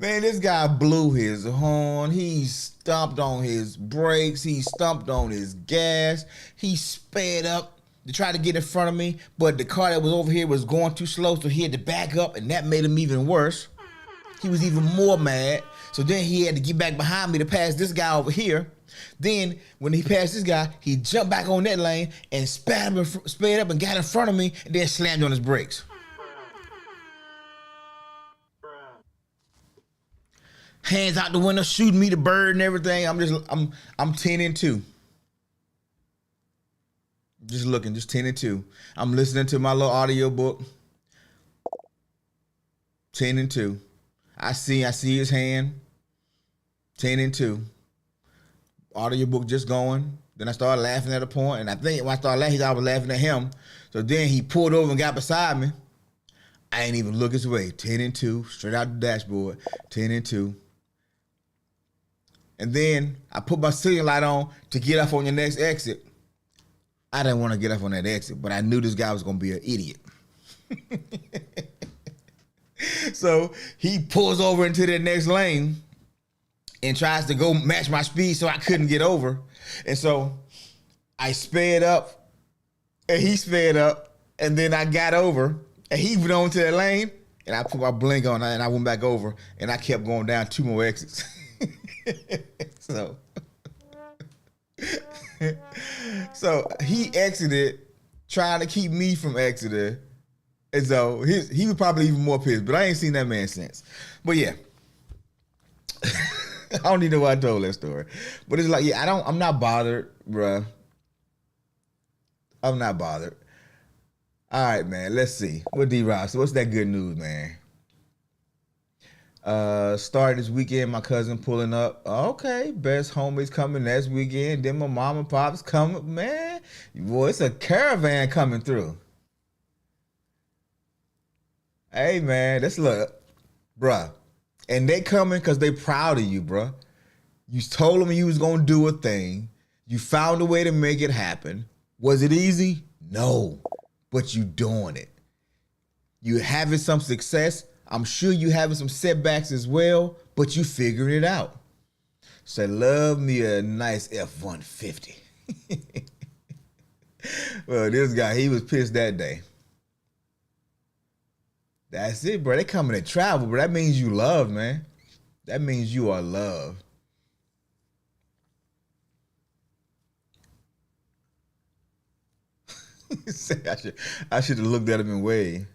Man, this guy blew his horn. He stomped on his brakes. He stomped on his gas. He sped up to try to get in front of me, but the car that was over here was going too slow, so he had to back up, and that made him even worse. He was even more mad. So then he had to get back behind me to pass this guy over here. Then when he passed this guy, he jumped back on that lane and sped up and got in front of me, and then slammed on his brakes. Hands out the window, shooting me the bird and everything. I'm 10 and 2. Just looking, just 10 and 2. I'm listening to my little audio book. 10 and 2. I see his hand. 10 and 2. Audio book just going. Then I started laughing at a point, and I think when I started laughing, I was laughing at him. So then he pulled over and got beside me. I ain't even look his way. 10 and 2, straight out the dashboard. 10 and 2. And then I put my signal light on to get off on the next exit. I didn't want to get off on that exit, but I knew this guy was going to be an idiot. So he pulls over into the next lane and tries to go match my speed, so I couldn't get over. And so I sped up, and he sped up, and then I got over, and he went on to that lane, and I put my blink on, and I went back over, and I kept going down 2 more exits. So he exited, trying to keep me from exiting, And so he was probably even more pissed, but I ain't seen that man since. But yeah. I don't even know why I told that story. But it's like, yeah, I'm not bothered, bruh. I'm not bothered. All right, man. Let's see. What D-Rock? So what's that good news, man? Start this weekend, my cousin pulling up. Okay, best homies coming next weekend. Then my mom and pops coming. Man, boy, it's a caravan coming through. Hey, man, that's look, bruh. And they coming because they proud of you, bruh. You told them you was gonna do a thing. You found a way to make it happen. Was it easy? No, but you doing it. You having some success. I'm sure you having some setbacks as well, but you figuring it out. So love me a nice F-150. Well, this guy, he was pissed that day. That's it, bro. They coming to travel, but that means you love, man. That means you are loved. I should have looked at him and waved.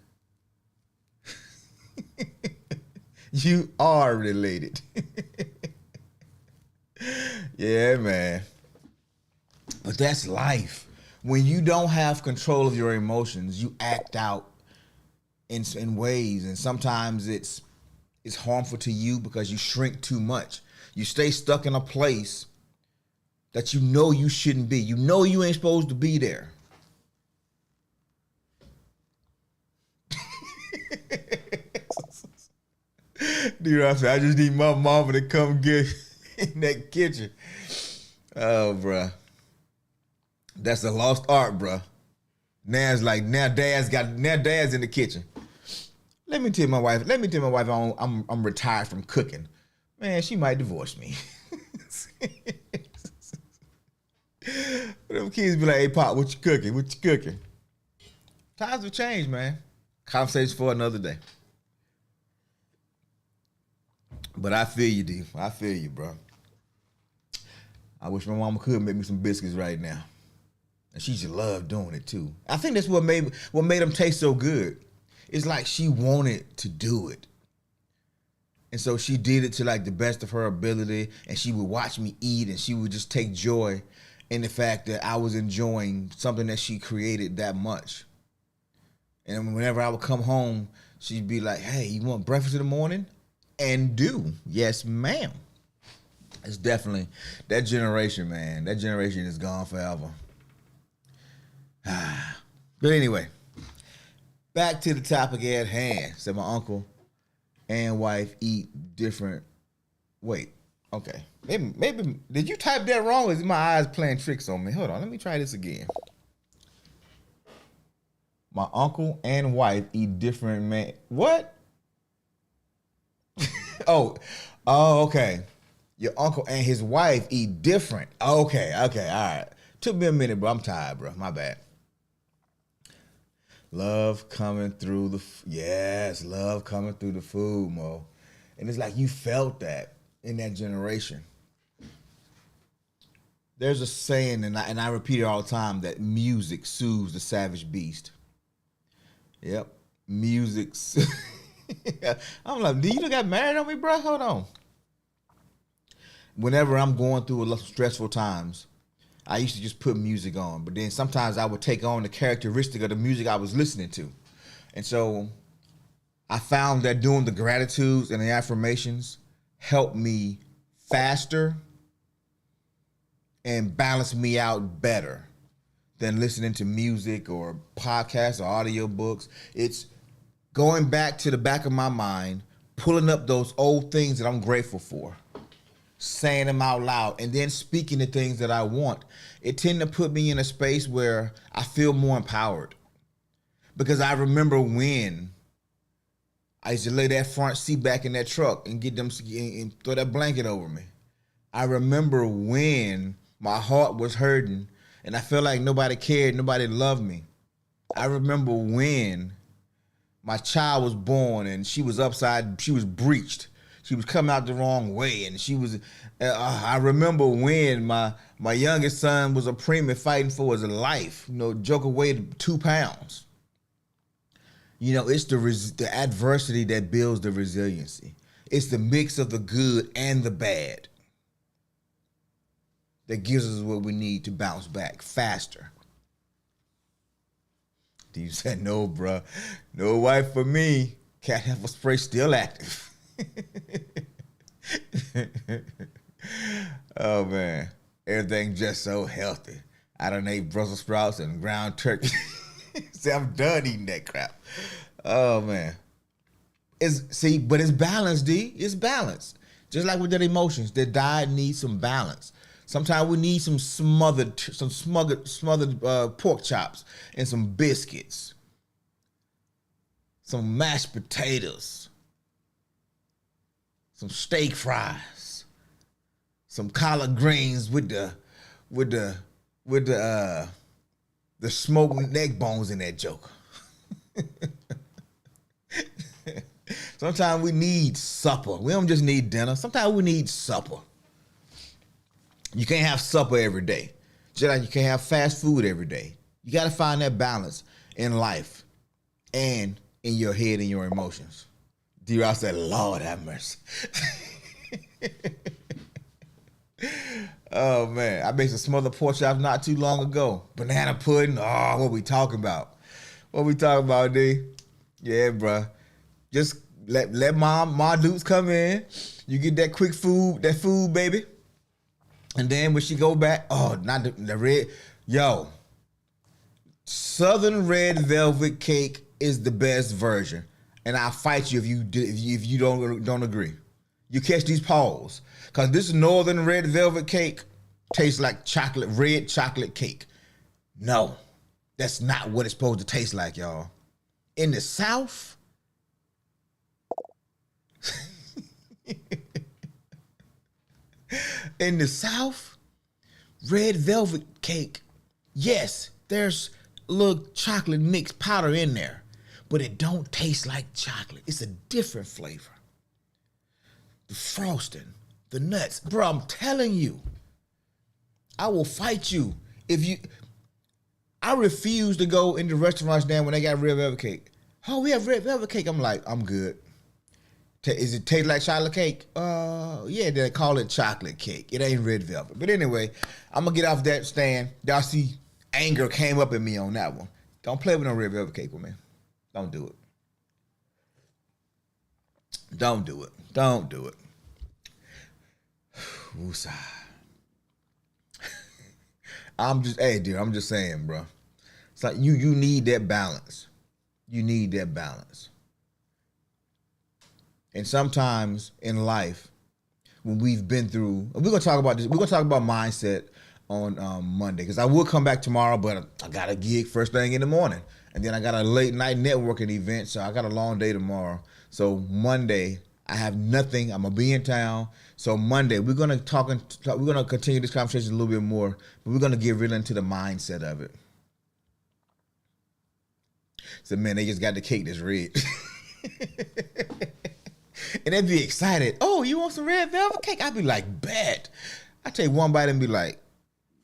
You are related. Yeah, man. But that's life. When you don't have control of your emotions, you act out in ways, and sometimes it's harmful to you because you shrink too much. You stay stuck in a place that you know you shouldn't be. You know you ain't supposed to be there. Dude, I said, I just need my mama to come get in that kitchen. Oh, bruh. That's a lost art, bruh. Now dad's in the kitchen. Let me tell my wife I'm retired from cooking. Man, she might divorce me. Them kids be like, hey, Pop, what you cooking? What you cooking? Times have changed, man. Conversation for another day. But I feel you, D. I feel you, bro. I wish my mama could make me some biscuits right now. And she just loved doing it too. I think that's what made them taste so good. It's like she wanted to do it. And so she did it to like the best of her ability, and she would watch me eat, and she would just take joy in the fact that I was enjoying something that she created that much. And whenever I would come home, she'd be like, hey, you want breakfast in the morning? And do. Yes, ma'am. It's definitely that generation, man. That generation is gone forever. But anyway, back to the topic at hand. Said my uncle and wife eat different. Wait, okay. Maybe did you type that wrong? Or is my eyes playing tricks on me? Hold on, let me try this again. My uncle and wife eat different man. What? Oh, okay. Your uncle and his wife eat different. Okay, all right. Took me a minute, bro. I'm tired, bro. My bad. Love coming through love coming through the food, Mo. And it's like you felt that in that generation. There's a saying, and I repeat it all the time, that music soothes the savage beast. Yep, music. I'm like, do you got married on me, bro? Hold on. Whenever I'm going through a lot of stressful times, I used to just put music on, but then sometimes I would take on the characteristic of the music I was listening to. And so I found that doing the gratitudes and the affirmations helped me faster and balance me out better than listening to music or podcasts or audiobooks. It's going back to the back of my mind, pulling up those old things that I'm grateful for, saying them out loud, and then speaking the things that I want. It tended to put me in a space where I feel more empowered. Because I remember when I used to lay that front seat back in that truck and get them and throw that blanket over me. I remember when my heart was hurting and I felt like nobody cared, nobody loved me. I remember when my child was born and she was breached. She was coming out the wrong way, and she was. I remember when my youngest son was a preemie fighting for his life. You know, Joker weighed 2 pounds, You know, it's the adversity that builds the resiliency. It's the mix of the good and the bad that gives us what we need to bounce back faster. You said, no, bro. No wife for me. Cat heifer spray still active. Oh, man. Everything just so healthy. I done ate Brussels sprouts and ground turkey. See, I'm done eating that crap. Oh, man. But it's balanced, D. It's balanced. Just like with that emotions, that diet needs some balance. Sometimes we need some smothered pork chops and some biscuits, some mashed potatoes, some steak fries, some collard greens with the smoked neck bones in that joker. Sometimes we need supper. We don't just need dinner. Sometimes we need supper. You can't have supper every day. Just like you can't have fast food every day. You got to find that balance in life and in your head and your emotions. D-Rock said, Lord have mercy. Oh, man. I made some smothered pork chops not too long ago. Banana pudding. Oh, what we talking about? What we talking about, D? Yeah, bro. Just let Ma Dukes come in. You get that quick food, baby. And then when she go back, oh, not the red. Yo, Southern red velvet cake is the best version. And I'll fight you if you don't agree. You catch these paws. Because this Northern red velvet cake tastes like red chocolate cake. No, that's not what it's supposed to taste like, y'all. In the South, red velvet cake, yes, there's a little chocolate mix powder in there, but it don't taste like chocolate. It's a different flavor. The frosting, the nuts. Bro, I'm telling you, I will fight you. I refuse to go into restaurants now when they got red velvet cake. Oh, we have red velvet cake. I'm like, I'm good. Is it taste like chocolate cake? Yeah, they call it chocolate cake. It ain't red velvet. But anyway, I'm going to get off that stand. Y'all see anger came up in me on that one. Don't play with no red velvet cake with me. Don't do it. Don't do it. Don't do it. Woosah. I'm just saying, bro. It's like you need that balance. You need that balance. And sometimes in life, when we've been through, we're gonna talk about this. We're gonna talk about mindset on Monday, because I will come back tomorrow, but I got a gig first thing in the morning, and then I got a late night networking event, so I got a long day tomorrow. So Monday, I have nothing. I'm gonna be in town. So Monday, we're gonna continue this conversation a little bit more, but we're gonna get really into the mindset of it. So man, they just got the cake that's red. And they'd be excited. Oh, you want some red velvet cake? I'd be like, bet. I take one bite and be like,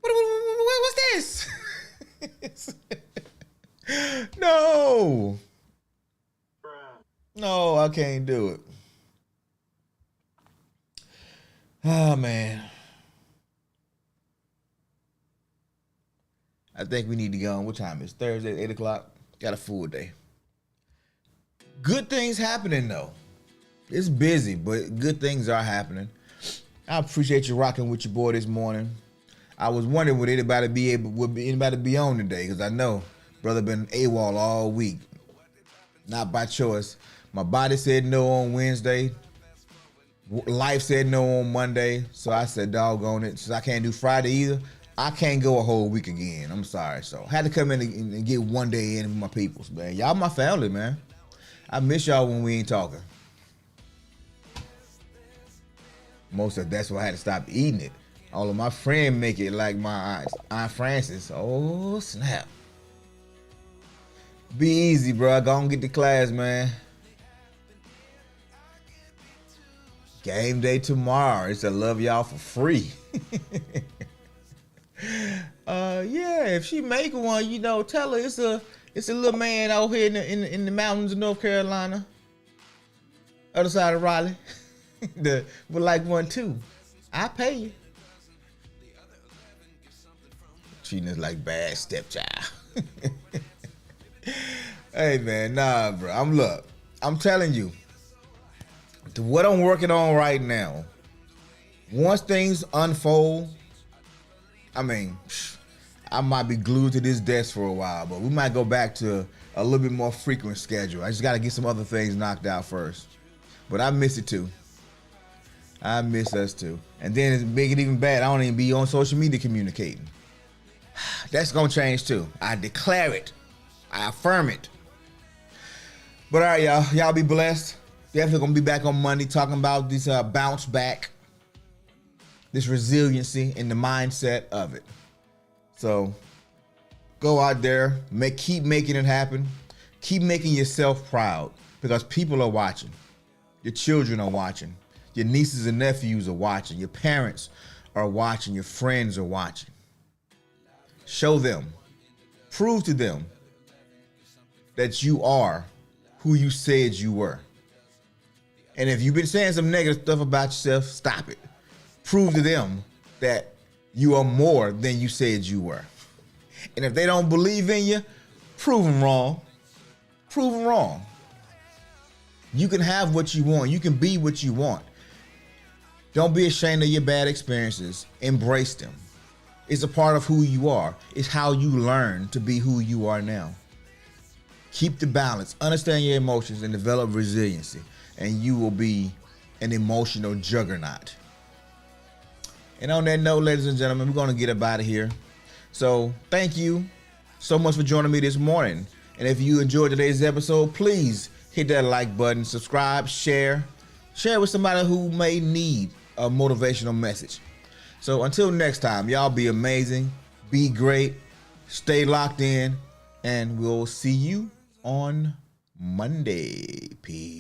what's this? No. No, I can't do it. Oh, man. I think we need to go on. What time is it? Thursday, 8 o'clock? Got a full day. Good things happening, though. It's busy, but good things are happening. I appreciate you rocking with your boy this morning. I was wondering would anybody be on today, because I know brother been AWOL all week. Not by choice. My body said no on Wednesday. Life said no on Monday. So I said doggone it. Since I can't do Friday either, I can't go a whole week again. I'm sorry. So I had to come in and get one day in with my peoples, man. Y'all my family, man. I miss y'all when we ain't talking. Most of that's why I had to stop eating it. All of my friends make it like my Aunt Frances. Oh, snap. Be easy, bro. Go and get to class, man. Game day tomorrow. It's a love y'all for free. Yeah, if she make one, tell her It's a little man out here in the mountains of North Carolina, other side of Raleigh, would like one too. I pay you. Treating us like bad stepchild. Hey man, nah, bro. I'm telling you, what I'm working on right now. Once things unfold, I mean, I might be glued to this desk for a while, but we might go back to a little bit more frequent schedule. I just got to get some other things knocked out first. But I miss it too. I miss us too. And then to make it even bad, I don't even be on social media communicating. That's going to change too. I declare it. I affirm it. But all right, y'all. Y'all be blessed. Definitely going to be back on Monday talking about this bounce back. This resiliency and the mindset of it. So go out there, keep making it happen. Keep making yourself proud because people are watching. Your children are watching. Your nieces and nephews are watching. Your parents are watching. Your friends are watching. Show them. Prove to them that you are who you said you were. And if you've been saying some negative stuff about yourself, stop it. Prove to them that you are more than you said you were. And if they don't believe in you, prove them wrong. Prove them wrong. You can have what you want. You can be what you want. Don't be ashamed of your bad experiences. Embrace them. It's a part of who you are. It's how you learn to be who you are now. Keep the balance. Understand your emotions and develop resiliency. And you will be an emotional juggernaut. And on that note, ladies and gentlemen, we're going to get up out of here. So thank you so much for joining me this morning. And if you enjoyed today's episode, please hit that like button, subscribe, share with somebody who may need a motivational message. So until next time, y'all be amazing, be great, stay locked in, and we'll see you on Monday. Peace.